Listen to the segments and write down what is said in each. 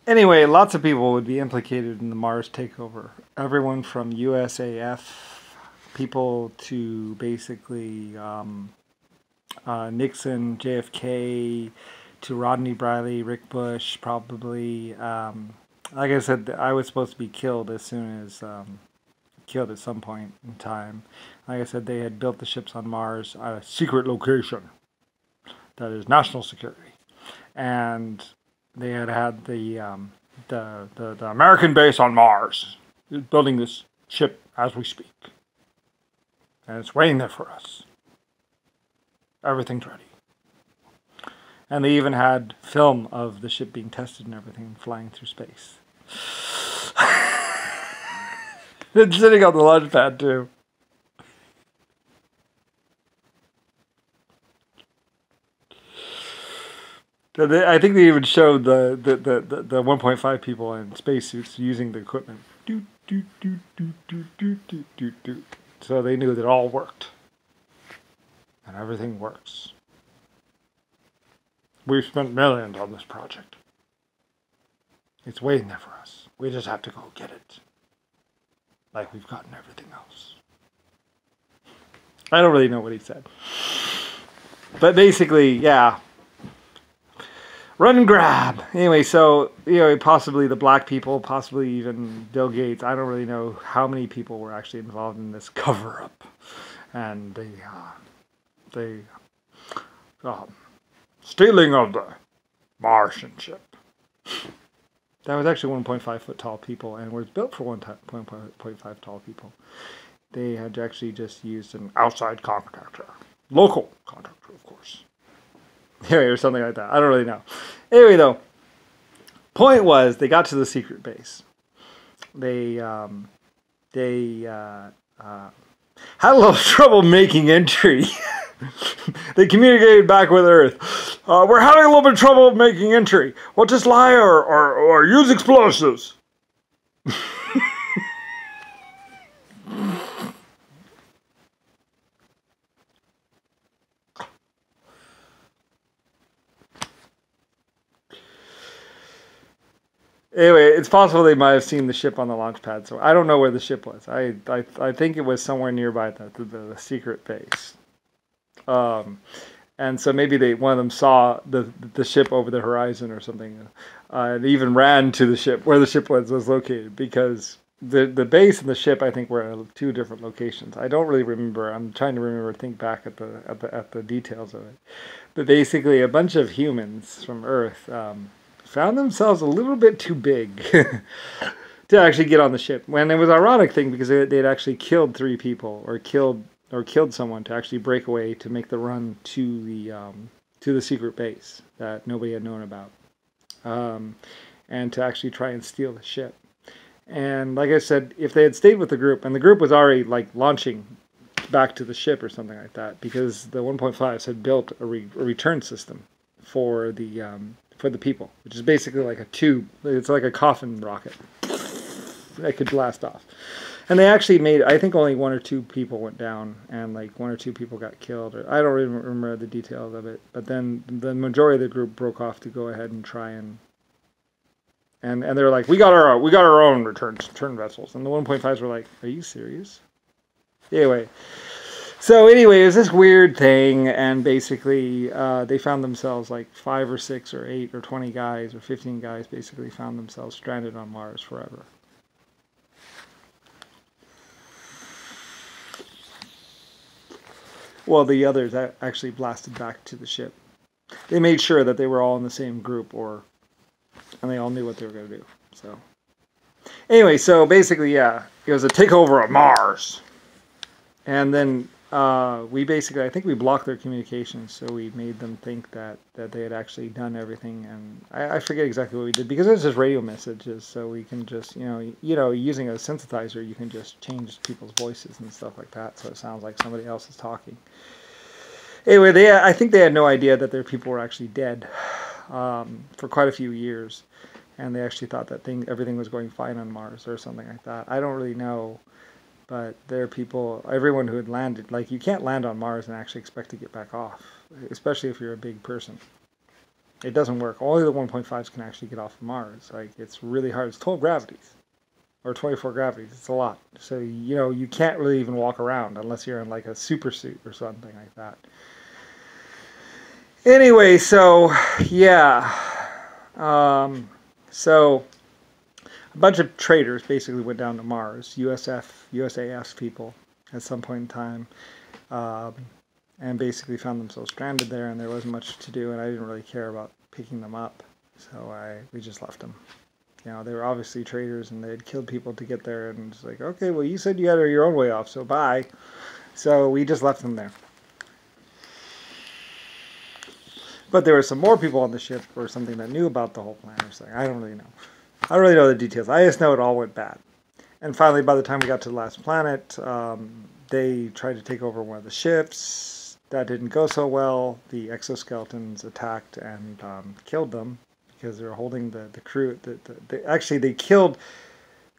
Anyway, lots of people would be implicated in the Mars takeover. Everyone from USAF people to basically Nixon, JFK, to Rodney Briley, Rick Bush, probably. Like I said, I was supposed to be killed as soon as killed at some point in time. Like I said, they had built the ships on Mars at a secret location that is national security, and they had the American base on Mars is building this ship as we speak, and it's waiting there for us. Everything's ready. And they even had film of the ship being tested and everything, flying through space. It's sitting on the launch pad, too. I think they even showed the 1.5 people in spacesuits using the equipment. So they knew that it all worked. And everything works. We've spent millions on this project. It's waiting there for us. We just have to go get it. Like we've gotten everything else. I don't really know what he said. But basically, yeah. Run and grab. Anyway, so, possibly the black people, possibly even Bill Gates. I don't really know how many people were actually involved in this cover-up. And the stealing of the Martian ship. That was actually 1.5 foot tall people, and was built for 1.5 tall people. They had actually just used an outside contractor. Local contractor, of course. Anyway, or something like that. I don't really know. Anyway, though, point was, they got to the secret base. They had a little trouble making entry. They communicated back with Earth. We're having a little bit of trouble making entry. Well, just lie or use explosives. Anyway, it's possible they might have seen the ship on the launch pad, so I don't know where the ship was. I think it was somewhere nearby the secret base. And so maybe one of them saw the ship over the horizon or something, and even ran to the ship where the ship was located, because the base and the ship, I think, were at two different locations. I don't really remember. I'm trying to think back at the details of it. But basically, a bunch of humans from Earth found themselves a little bit too big to actually get on the ship. When it was an ironic thing, because they'd actually killed 3 people or killed someone to actually break away to make the run to the secret base that nobody had known about, and to actually try and steal the ship. And like I said, if they had stayed with the group, and the group was already like launching back to the ship or something like that, because the 1.5s had built a return system for the people, which is basically like a tube. It's like a coffin rocket that could blast off. And they actually made, I think only 1 or 2 people went down, and like 1 or 2 people got killed. Or I don't even remember the details of it. But then the majority of the group broke off to go ahead and try and they were like, we got our own return vessels. And the 1.5s were like, are you serious? Anyway. So anyway, it was this weird thing, and basically they found themselves like 5 or 6 or 8 or 20 guys or 15 guys basically found themselves stranded on Mars forever. Well, the others actually blasted back to the ship. They made sure that they were all in the same group, and they all knew what they were going to do. So anyway, so basically, yeah, it was a takeover of Mars, and then. I think we blocked their communications, so we made them think that they had actually done everything, and I forget exactly what we did, because it was just radio messages, so we can just, using a synthesizer, you can just change people's voices and stuff like that, so it sounds like somebody else is talking. Anyway, I think they had no idea that their people were actually dead for quite a few years, and they actually thought that everything was going fine on Mars or something like that. I don't really know. But there are people, everyone who had landed, like you can't land on Mars and actually expect to get back off, especially if you're a big person. It doesn't work. Only the 1.5s can actually get off of Mars. Like, it's really hard. It's 12 gravities. Or 24 gravities. It's a lot. So, you know, you can't really even walk around unless you're in like a super suit or something like that. Anyway, so, yeah. So, a bunch of traders basically went down to Mars. USAF people at some point in time. And basically found themselves stranded there, and there wasn't much to do, and I didn't really care about picking them up. So we just left them. You know, they were obviously traders, and they had killed people to get there, and it's like, okay, well, you said you had your own way off, so bye. So we just left them there. But there were some more people on the ship or something that knew about the whole plan or something. I don't really know. I don't really know the details. I just know it all went bad. And finally, by the time we got to the last planet, they tried to take over one of the ships. That didn't go so well. The exoskeletons attacked and killed them because they were holding the crew. Actually, they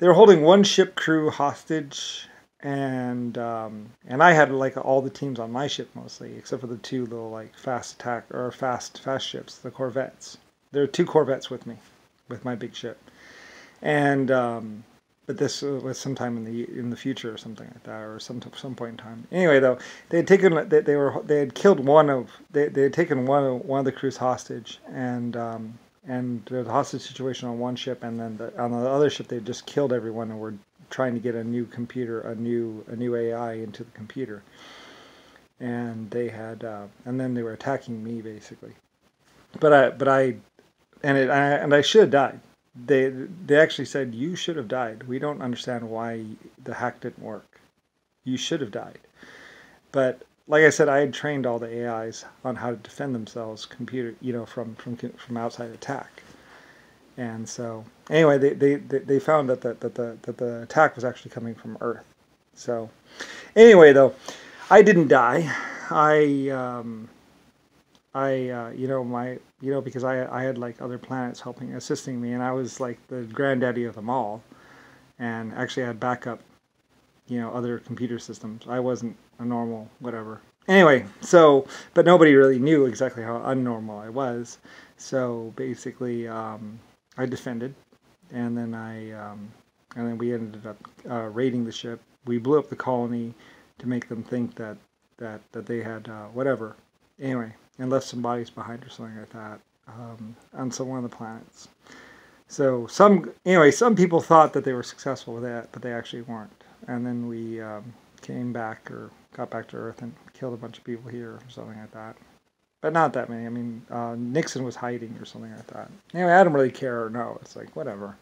were holding one ship crew hostage, and I had like all the teams on my ship mostly, except for the two little like fast ships, the corvettes. There are 2 corvettes with me, with my big ship, and but this was sometime in the future or something like that, or some point in time. Anyway, though, they had taken they had killed they had taken one of the crews hostage, and there was a hostage situation on one ship, and then on the other ship they had just killed everyone and were trying to get a new computer, a new AI into the computer, and they had and then they were attacking me basically, but I should have died. They actually said, you should have died. We don't understand why the hack didn't work. You should have died. But like I said, I had trained all the AIs on how to defend themselves, from outside attack. And so anyway, they found that the attack was actually coming from Earth. So anyway, though, I didn't die. Because I had like other planets assisting me, and I was like the granddaddy of them all, and actually I had backup, other computer systems. I wasn't a normal whatever. Anyway, so, but nobody really knew exactly how unnormal I was. So basically, I defended, and then we ended up raiding the ship. We blew up the colony to make them think that they had whatever. Anyway. And left some bodies behind or something like that on one of the planets. So some people thought that they were successful with that, but they actually weren't. And then we got back to Earth and killed a bunch of people here or something like that. But not that many. I mean, Nixon was hiding or something like that. Anyway, I don't really care or know. It's like, whatever.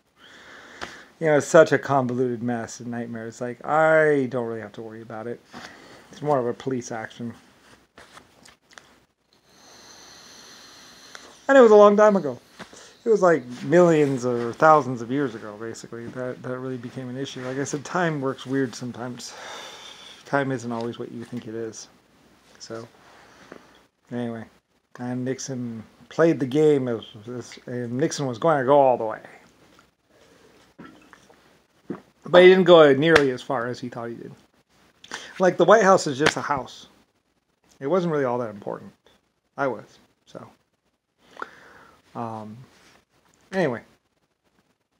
It's such a convoluted mess and nightmare. It's like, I don't really have to worry about it. It's more of a police action. And it was a long time ago. It was like millions or thousands of years ago, basically, that really became an issue. Like I said, time works weird sometimes. Time isn't always what you think it is. So, anyway. And Nixon played the game, and Nixon was going to go all the way. But he didn't go nearly as far as he thought he did. Like, the White House is just a house. It wasn't really all that important. I was, so... Anyway,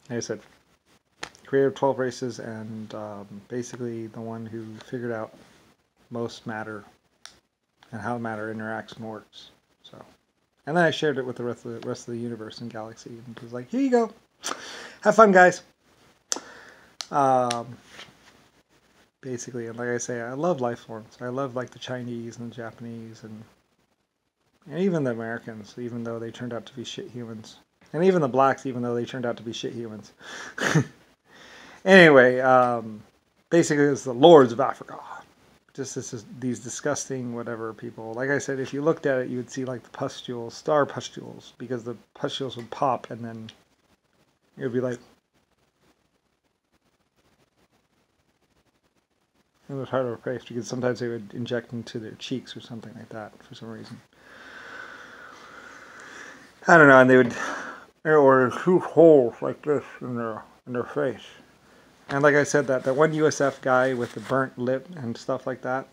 like I said, creator of 12 races, and basically the one who figured out most matter and how matter interacts and works. So, and then I shared it with the rest of the universe and galaxy, and was like, here you go, have fun, guys. Basically, and like I say, I love life forms. I love like the Chinese and the Japanese and even the Americans, even though they turned out to be shit humans. And even the blacks, even though they turned out to be shit humans. Anyway, basically it's the Lords of Africa. These disgusting whatever people. Like I said, if you looked at it, you would see like the pustules, star pustules, because the pustules would pop and then it would be like... It was hard to face because sometimes they would inject into their cheeks or something like that for some reason. I don't know, and they would, or two holes like this in their face. And like I said, that one USF guy with the burnt lip and stuff like that,